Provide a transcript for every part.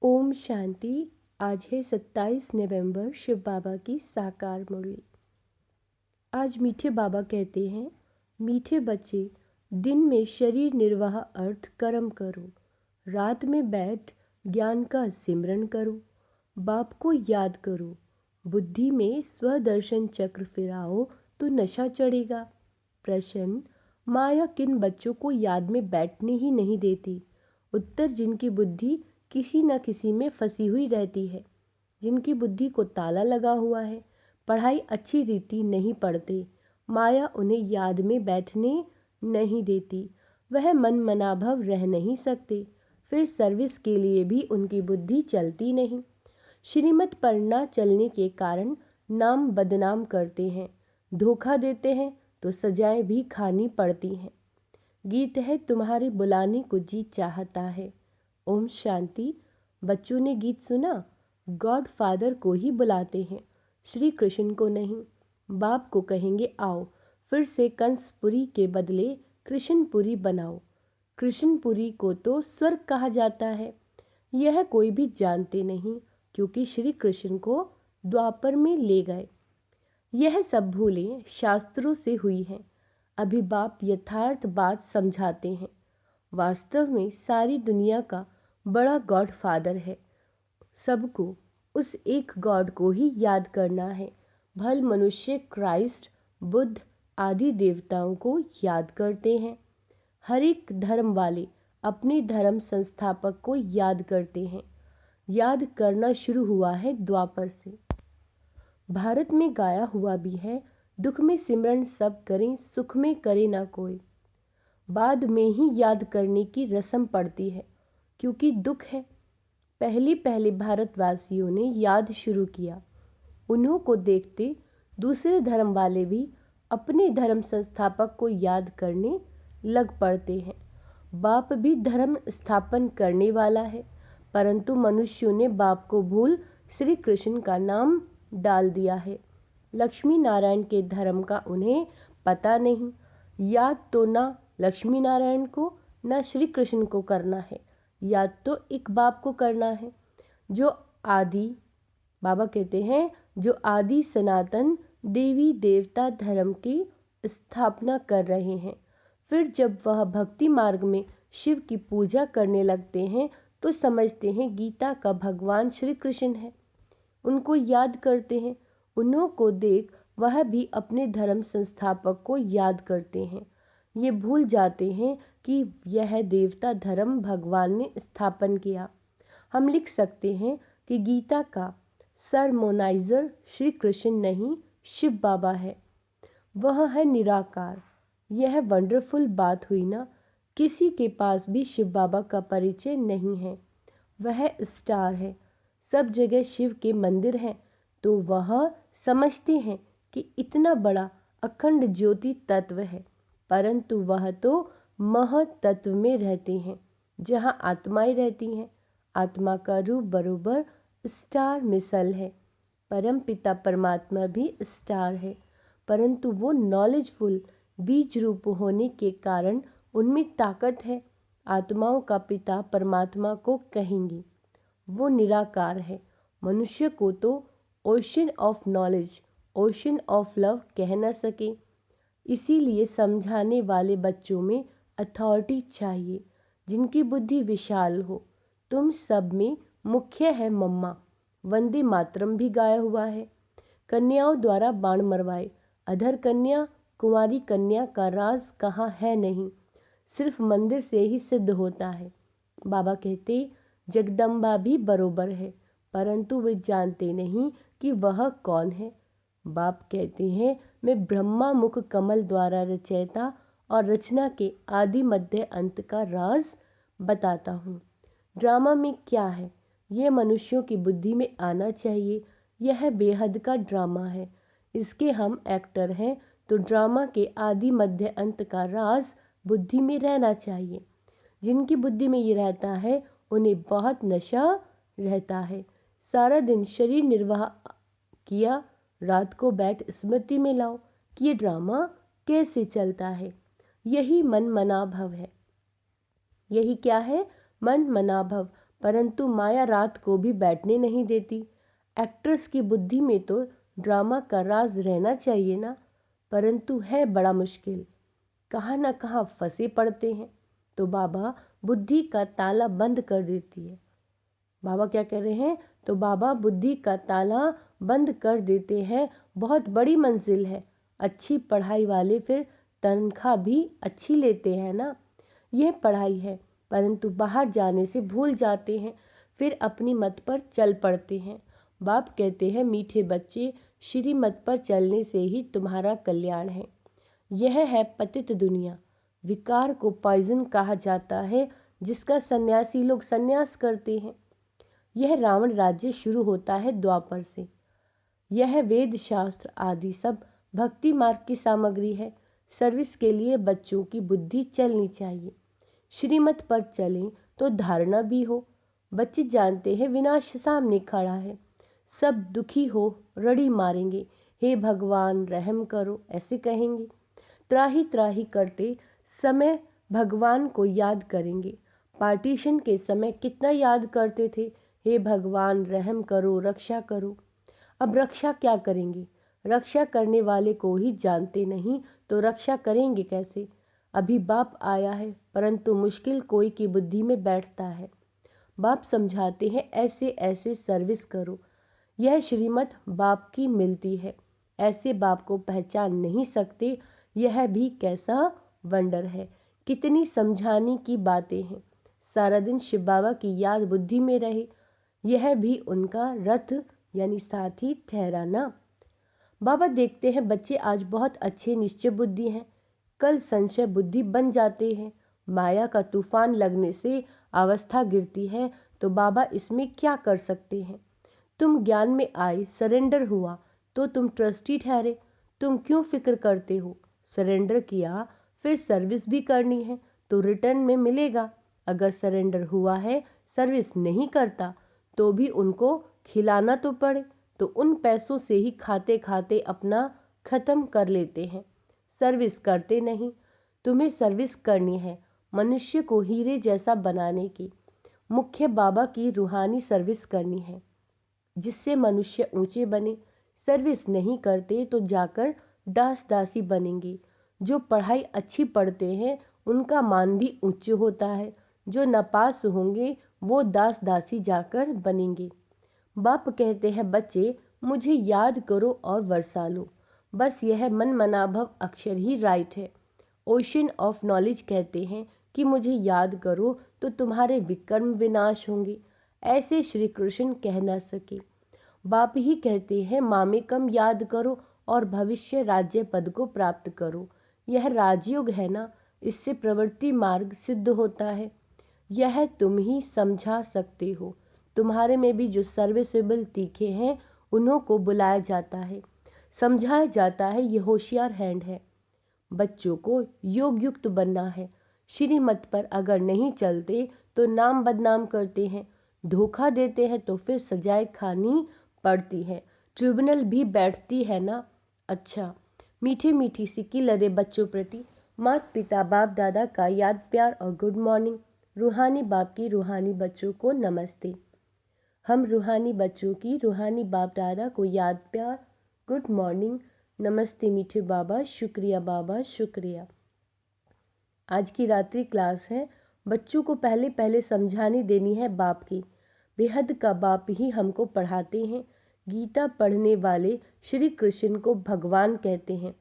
ओम शांति। आज है 27 नवंबर, शिव बाबा की साकार मुरली। आज मीठे बाबा कहते हैं, मीठे बच्चे, दिन में शरीर निर्वाह अर्थ कर्म करो, रात में बैठ ज्ञान का सिमरन करो, बाप को याद करो, बुद्धि में स्वदर्शन चक्र फिराओ तो नशा चढ़ेगा। प्रश्न, माया किन बच्चों को याद में बैठने ही नहीं देती? उत्तर, जिनकी बुद्धि किसी न किसी में फंसी हुई रहती है, जिनकी बुद्धि को ताला लगा हुआ है, पढ़ाई अच्छी रीति नहीं पढ़ते, माया उन्हें याद में बैठने नहीं देती, वह मन मनाभव रह नहीं सकते, फिर सर्विस के लिए भी उनकी बुद्धि चलती नहीं। श्रीमत पर न चलने के कारण नाम बदनाम करते हैं, धोखा देते हैं तो सजाएं भी खानी पड़ती हैं। गीत है, तुम्हारे बुलाने को जी चाहता है। ओम शांति। बच्चों ने गीत सुना? गॉड फादर को ही बुलाते हैं, श्री कृष्ण को नहीं। बाप को कहेंगे आओ, फिर से कंसपुरी के बदले कृष्णपुरी बनाओ। कृष्णपुरी को तो स्वर्ग कहा जाता है, यह कोई भी जानते नहीं, क्योंकि श्री कृष्ण को द्वापर में ले गए। यह सब भूलें शास्त्रों से हुई हैं। अभी बाप यथार्थ बात समझाते हैं। वास्तव में सारी दुनिया का बड़ा गॉड फादर है। सबको उस एक गॉड को ही याद करना है। भल मनुष्य क्राइस्ट, बुद्ध आदि देवताओं को याद करते हैं। हर एक धर्म वाले अपने धर्म संस्थापक को याद करते हैं। याद करना शुरू हुआ है द्वापर से। भारत में गाया हुआ भी है, दुख में सिमरन सब करें, सुख में करे ना कोई। बाद में ही याद करने की रस्म पड़ती है, क्योंकि दुख है। पहले भारतवासियों ने याद शुरू किया, उन्हों को देखते दूसरे धर्म वाले भी अपने धर्म संस्थापक को याद करने लग पड़ते हैं। बाप भी धर्म स्थापन करने वाला है, परंतु मनुष्यों ने बाप को भूल श्री कृष्ण का नाम डाल दिया है। लक्ष्मी नारायण के धर्म का उन्हें पता नहीं। याद तो ना लक्ष्मी नारायण को न श्री कृष्ण को करना है, याद तो एक बाप को करना है, जो आदि, बाबा कहते हैं, जो आदि सनातन देवी देवता धर्म की स्थापना कर रहे हैं। फिर जब वह भक्ति मार्ग में शिव की पूजा करने लगते हैं तो समझते हैं गीता का भगवान श्री कृष्ण है, उनको याद करते हैं। उन्हों को देख वह भी अपने धर्म संस्थापक को याद करते हैं। ये भूल जाते हैं कि यह देवता धर्म भगवान ने स्थापन किया। हम लिख सकते हैं कि गीता का सरमोनाइजर श्री कृष्ण नहीं, शिव बाबा है। वह है निराकार। यह वंडरफुल बात हुई ना। किसी के पास भी शिव बाबा का परिचय नहीं है। वह स्टार है, सब जगह शिव के मंदिर हैं, तो वह समझते हैं कि इतना बड़ा अखंड ज्योति तत्व है, परंतु वह तो महतत्व में रहते हैं, जहाँ आत्माएं रहती हैं। आत्मा का रूप बरोबर स्टार मिसल है। परम पिता परमात्मा भी स्टार है, परंतु वो नॉलेजफुल बीज रूप होने के कारण उनमें ताकत है। आत्माओं का पिता परमात्मा को कहेंगे, वो निराकार है। मनुष्य को तो ocean of knowledge, ocean of love कह न सके, इसीलिए समझाने वाले बच्चों में अथॉरिटी चाहिए, जिनकी बुद्धि विशाल हो। तुम सब में मुख्य है मम्मा। वंदे मातरम भी गाया हुआ है। कन्याओं द्वारा बाण मरवाए, अधर कन्या कुंवारी कन्या का राज कहाँ है नहीं, सिर्फ मंदिर से ही सिद्ध होता है। बाबा कहते जगदम्बा भी बरोबर है, परंतु वे जानते नहीं कि वह कौन है। बाप कहते हैं, मैं ब्रह्मा मुख कमल द्वारा रचयिता और रचना के आदि मध्य अंत का राज बताता हूँ। ड्रामा में क्या है, यह मनुष्यों की बुद्धि में आना चाहिए। यह बेहद का ड्रामा है, इसके हम एक्टर हैं, तो ड्रामा के आदि मध्य अंत का राज बुद्धि में रहना चाहिए। जिनकी बुद्धि में ये रहता है उन्हें बहुत नशा रहता है। सारा दिन शरीर निर्वाह किया, रात को बैठ स्मृति में लाओ कि ये ड्रामा कैसे चलता है। यही मन मनाभव है। यही क्या है? मन मनाभव। परंतु माया रात को भी बैठने नहीं देती। एक्ट्रेस की बुद्धि में तो ड्रामा का राज रहना चाहिए ना, परंतु है बड़ा मुश्किल। कहाँ न कहाँ फंसे पड़ते हैं। तो बाबा बुद्धि का ताला बंद कर देती है। बाबा क्या कह रहे हैं? तो बाबा बुद्धि का ताला बंद कर देते हैं। बहुत बड़ी मंजिल है। अच्छी पढ़ाई वाले फिर तनख्वाह भी अच्छी लेते हैं ना। यह पढ़ाई है, परंतु बाहर जाने से भूल जाते हैं, फिर अपनी मत पर चल पड़ते हैं। बाप कहते हैं, मीठे बच्चे, श्री मत पर चलने से ही तुम्हारा कल्याण है। यह है पतित दुनिया। विकार को पॉइजन कहा जाता है, जिसका सन्यासी लोग सन्यास करते हैं। यह रावण राज्य शुरू होता है द्वापर से। यह वेद शास्त्र आदि सब भक्ति मार्ग की सामग्री है। सर्विस के लिए बच्चों की बुद्धि चलनी चाहिए। श्रीमत पर चलें तो धारणा भी हो। बच्चे जानते हैं विनाश सामने खड़ा है। सब दुखी हो रड़ी मारेंगे, हे भगवान रहम करो, ऐसे कहेंगे। त्राही त्राही करते समय भगवान को याद करेंगे। पार्टीशन के समय कितना याद करते थे, हे भगवान रहम करो, रक्षा करो। अब रक्षा क्या करेंगे? रक्षा करने वाले को ही जानते नहीं तो रक्षा करेंगे कैसे? अभी बाप आया है, परंतु मुश्किल कोई की बुद्धि में बैठता है। बाप समझाते हैं, ऐसे ऐसे सर्विस करो। यह श्रीमत बाप की मिलती है। ऐसे बाप को पहचान नहीं सकते। यह भी कैसा वंडर है। कितनी समझाने की बातें हैं। सारा दिन शिव बाबा की याद बुद्धि में रहे, यह भी उनका रथ यानी साथी ठहराना। बाबा देखते हैं बच्चे आज बहुत अच्छे निश्चय बुद्धि हैं, कल संशय बुद्धि बन जाते हैं। माया का तूफान लगने से अवस्था गिरती है, तो बाबा इसमें क्या कर सकते हैं? तुम ज्ञान में आए, सरेंडर हुआ तो तुम ट्रस्टी ठहरे। तुम क्यों फिक्र करते हो? सरेंडर किया, फिर सर्विस भी करनी है तो रिटर्न में मिलेगा। अगर सरेंडर हुआ है, सर्विस नहीं करता तो भी उनको खिलाना तो पड़े, तो उन पैसों से ही खाते खाते अपना खत्म कर लेते हैं। सर्विस करते नहीं। तुम्हें सर्विस करनी है, मनुष्य को हीरे जैसा बनाने की। मुख्य बाबा की रूहानी सर्विस करनी है, जिससे मनुष्य ऊंचे बने। सर्विस नहीं करते तो जाकर दास दासी बनेंगे। जो पढ़ाई अच्छी पढ़ते हैं उनका मान भी ऊंचे होता है। जो नापास होंगे वो दास दासी जाकर बनेंगे। बाप कहते हैं, बच्चे मुझे याद करो और वर्षा लो। बस यह मन मनाभव अक्षर ही राइट है। ओशन ऑफ नॉलेज कहते हैं कि मुझे याद करो तो तुम्हारे विकर्म विनाश होंगे। ऐसे श्री कृष्ण कह न सके। बाप ही कहते हैं, मामेकम याद करो और भविष्य राज्य पद को प्राप्त करो। यह राजयोग है ना, इससे प्रवृत्ति मार्ग सिद्ध होता है। यह तुम ही समझा सकते हो। तुम्हारे में भी जो सर्विसेबल तीखे हैं उन्हों को बुलाया जाता है, समझाया जाता है। ये होशियार हैंड है। बच्चों को योग युक्त बनना है। श्रीमत पर अगर नहीं चलते तो नाम बदनाम करते हैं, धोखा देते हैं तो फिर सजाए खानी पड़ती है, ट्रिब्यूनल भी बैठती है ना। अच्छा, मीठी मीठी सिक्की लदे बच्चों प्रति माता पिता बाप दादा का याद प्यार और गुड मॉर्निंग। रूहानी बाप की रूहानी बच्चों को नमस्ते। हम रूहानी बच्चों की रूहानी बाप दादा को याद प्यार, गुड मॉर्निंग, नमस्ते मीठे बाबा, शुक्रिया बाबा, शुक्रिया। आज की रात्रि क्लास है। बच्चों को पहले पहले समझाने देनी है बाप की। बेहद का बाप ही हमको पढ़ाते हैं। गीता पढ़ने वाले श्री कृष्ण को भगवान कहते हैं।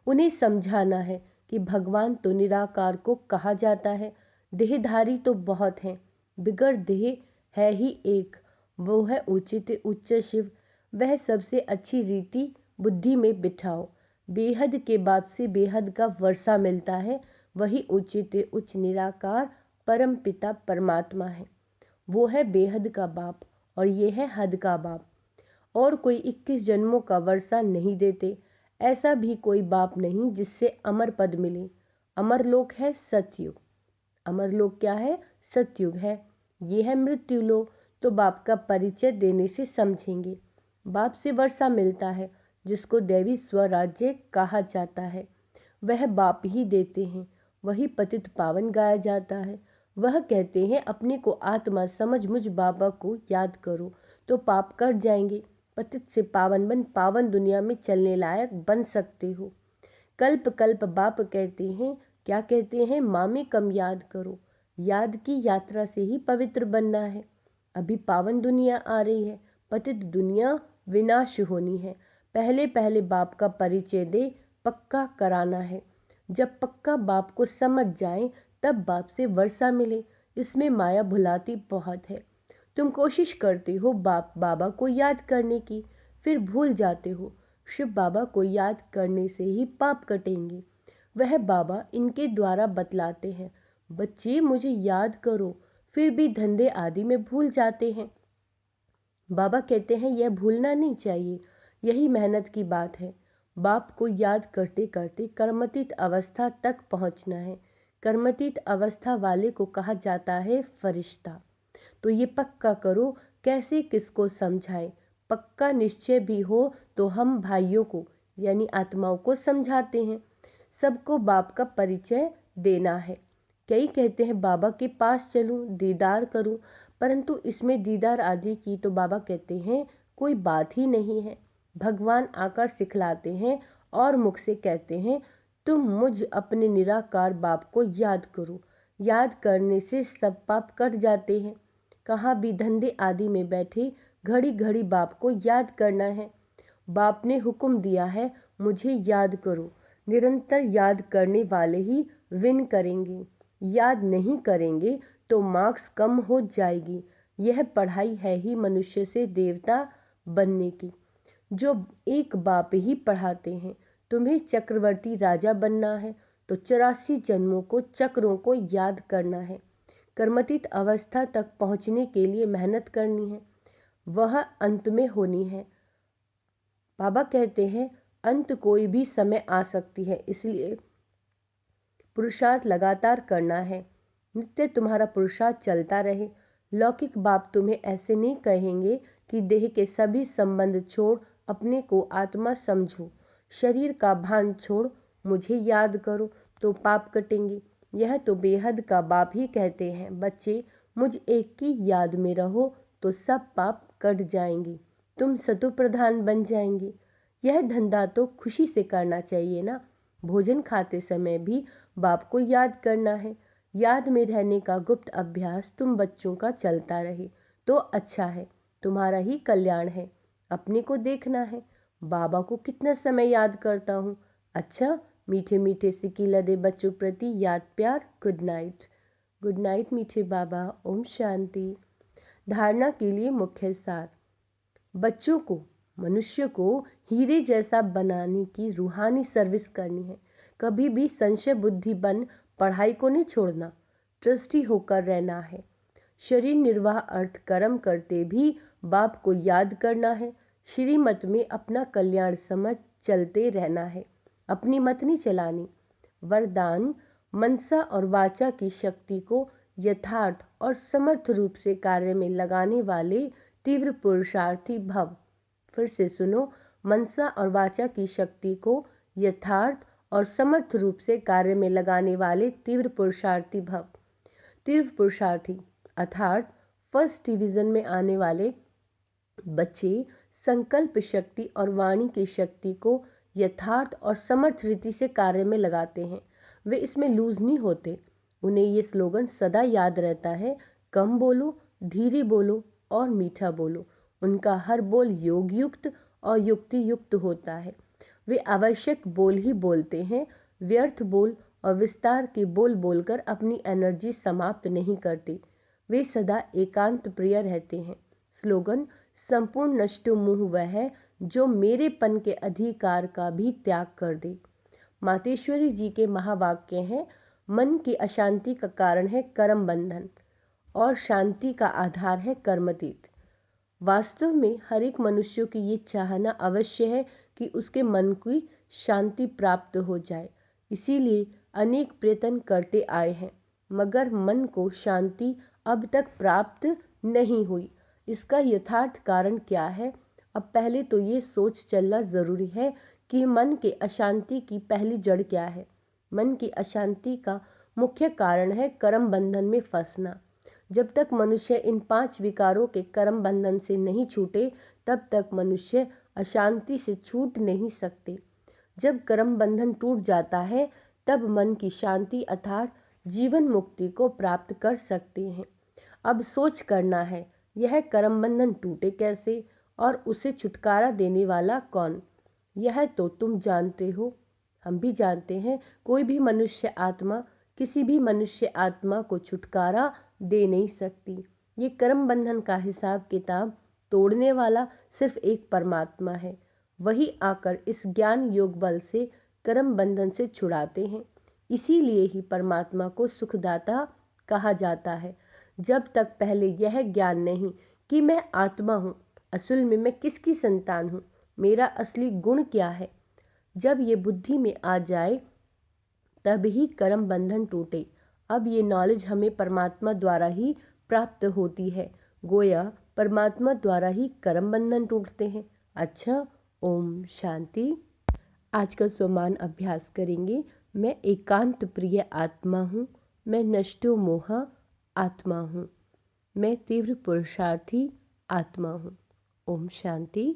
उन्हें समझाना है कि भगवान तो निराकार को कहा जाता है। देहधारी तो बहुत हैं, बिगड़ देह है ही एक, वो है उचित उच्च शिव। वह सबसे अच्छी रीति बुद्धि में बिठाओ। बेहद के बाप से बेहद का वर्षा मिलता है। वही उचित उच्च निराकार परम पिता परमात्मा है। वो है बेहद का बाप और ये है हद का बाप। और कोई 21 जन्मों का वर्षा नहीं देते। ऐसा भी कोई बाप नहीं जिससे अमर पद मिले। अमर लोक है सतयुग। अमर लोक क्या है? सतयुग है। ये है मृत्यु लोक। तो बाप का परिचय देने से समझेंगे। बाप से वर्षा मिलता है, जिसको दैवी स्वराज्य कहा जाता है। वह बाप ही देते हैं। वही पतित पावन गाया जाता है। वह कहते हैं अपने को आत्मा समझ मुझ बाबा को याद करो तो पाप कट जाएंगे, पतित से पावन बन पावन दुनिया में चलने लायक बन सकते हो। कल्प कल्प बाप कहते हैं, क्या कहते हैं, मामे कम याद करो, याद की यात्रा से ही पवित्र बनना है। अभी पावन दुनिया आ रही है, पतित दुनिया विनाश होनी है। पहले पहले बाप का परिचय दे, पक्का कराना है। जब पक्का बाप को समझ जाए तब बाप से वर्षा मिले। इसमें माया भुलाती बहुत है। तुम कोशिश करते हो बाबा को याद करने की, फिर भूल जाते हो। शिव बाबा को याद करने से ही पाप कटेंगे। वह बाबा इनके द्वारा बतलाते हैं, बच्चे मुझे याद करो, फिर भी धंधे आदि में भूल जाते हैं। बाबा कहते हैं यह भूलना नहीं चाहिए, यही मेहनत की बात है। बाप को याद करते करते कर्मतीत अवस्था तक पहुंचना है। कर्मतीत अवस्था वाले को कहा जाता है फरिश्ता। तो ये पक्का करो, कैसे किसको समझाए। पक्का निश्चय भी हो तो हम भाइयों को यानी आत्माओं को समझाते हैं। सबको बाप का परिचय देना है। कई कहते हैं बाबा के पास चलूं, दीदार करूं, परंतु इसमें दीदार आदि की तो बाबा कहते हैं कोई बात ही नहीं है। भगवान आकर सिखलाते हैं और मुख से कहते हैं तुम मुझ अपने निराकार बाप को याद करो। याद करने से सब पाप कट जाते हैं। कहाँ भी धंधे आदि में बैठे घड़ी घड़ी बाप को याद करना है। बाप ने हुक्म दिया है मुझे याद करो। निरंतर याद करने वाले ही विन करेंगे। याद नहीं करेंगे तो मार्क्स कम हो जाएगी। यह पढ़ाई है ही मनुष्य से देवता बनने की, जो एक बाप ही पढ़ाते हैं। तुम्हें चक्रवर्ती राजा बनना है तो 84 जन्मों को चक्रों को याद करना है। कर्मतीत अवस्था तक पहुंचने के लिए मेहनत करनी है, वह अंत में होनी है। बाबा कहते हैं अंत कोई भी समय आ सकती है, इसलिए पुरुषार्थ लगातार करना है। नित्य तुम्हारा पुरुषार्थ चलता रहे। लौकिक बाप तुम्हें ऐसे नहीं कहेंगे कि देह के सभी संबंध छोड़ अपने को आत्मा समझो, शरीर का भान छोड़ मुझे याद करो तो पाप कटेंगे। यह तो बेहद का बाप ही कहते हैं, बच्चे मुझ एक की याद में रहो तो सब पाप कट जाएंगे, तुम सतो प्रधान बन जाएंगे। यह धंधा तो खुशी से करना चाहिए ना। भोजन खाते समय भी बाप को याद करना है। याद में रहने का गुप्त अभ्यास तुम बच्चों का चलता रहे तो अच्छा है, तुम्हारा ही कल्याण है। अपने को देखना है, बाबा को कितना समय याद करता हूँ। अच्छा, मीठे मीठे सिक्की लदे बच्चों प्रति याद प्यार। Good night. गुड नाइट मीठे बाबा। ओम शांति। धारणा के लिए मुख्य सार। बच्चों को, मनुष्य को हीरे जैसा बनाने की रूहानी सर्विस करनी है। कभी भी संशय बुद्धि बन पढ़ाई को नहीं छोड़ना, ट्रस्टी होकर रहना है। शरीर निर्वाह अर्थ कर्म करते भी बाप को याद करना है। श्रीमत में अपना कल्याण समझ चलते रहना है, अपनी मत नहीं चलानी। वरदान, मनसा और वाचा की शक्ति को यथार्थ और समर्थ रूप से कार्य में लगाने वाले तीव्र पुरुषार्थी भव। फिर से सुनो, मनसा और वाचा की शक्ति को यथार्थ और समर्थ रूप से कार्य में लगाने वाले तीव्र पुरुषार्थी भव। तीव्र पुरुषार्थी अर्थात फर्स्ट डिवीजन में आने वाले बच्चे संकल्प शक्ति और वाणी की शक्ति को यथार्थ और समर्थ रीति से कार्य में लगाते हैं। वे इसमें लूज नहीं होते। उन्हें ये स्लोगन सदा याद रहता है, कम बोलो, धीरे बोलो और मीठा बोलो। उनका हर बोल योग युक्त और युक्ति युक्त होता है। वे आवश्यक बोल ही बोलते हैं, व्यर्थ बोल और विस्तार के बोल बोलकर अपनी एनर्जी समाप्त नहीं करते। वे सदा एकांत प्रिय रहते हैं। स्लोगन, संपूर्ण नष्टो मुँह वह है जो मेरेपन के अधिकार का भी त्याग कर दे। मातेश्वरी जी के महावाक्य हैं, मन की अशांति का कारण है कर्म बंधन और शांति का आधार है कर्मतीत। वास्तव में हर एक मनुष्य की ये चाहना अवश्य है कि उसके मन की शांति प्राप्त हो जाए। इसीलिए अनेक प्रयत्न करते आए हैं, मगर मन को शांति अब तक प्राप्त नहीं हुई। इसका यथार्थ कारण क्या है? अब पहले तो ये सोच चलना जरूरी है कि मन के अशांति की पहली जड़ क्या है। मन की अशांति का मुख्य कारण है कर्म बंधन में फंसना। जब तक मनुष्य इन 5 विकारों के कर्म बंधन से नहीं छूटे, तब तक मनुष्य अशांति से छूट नहीं सकते। जब कर्म बंधन टूट जाता है, तब मन की शांति अर्थात जीवन मुक्ति को प्राप्त कर सकते हैं। अब सोच करना है, यह कर्म बंधन टूटे कैसे और उसे छुटकारा देने वाला कौन? यह तो तुम जानते हो, हम भी जानते हैं। कोई भी मनुष्य आत्मा किसी भी मनुष्य आत्मा को छुटकारा दे नहीं सकती। ये कर्म बंधन का हिसाब किताब तोड़ने वाला सिर्फ एक परमात्मा है। वही आकर इस ज्ञान योग बल से कर्म बंधन से छुड़ाते हैं। इसीलिए ही परमात्मा को सुखदाता कहा जाता है। जब तक पहले यह ज्ञान नहीं कि मैं आत्मा हूँ, असल में मैं किसकी संतान हूँ, मेरा असली गुण क्या है, जब ये बुद्धि में आ जाए तब ही कर्म बंधन टूटे। अब ये नॉलेज हमें परमात्मा द्वारा ही प्राप्त होती है। गोया परमात्मा द्वारा ही कर्म बंधन टूटते हैं। अच्छा, ओम शांति। आज का स्वमान अभ्यास करेंगे। मैं एकांत प्रिय आत्मा हूँ। मैं नष्टो मोहा आत्मा हूँ। मैं तीव्र पुरुषार्थी आत्मा हूँ। ओम शांति।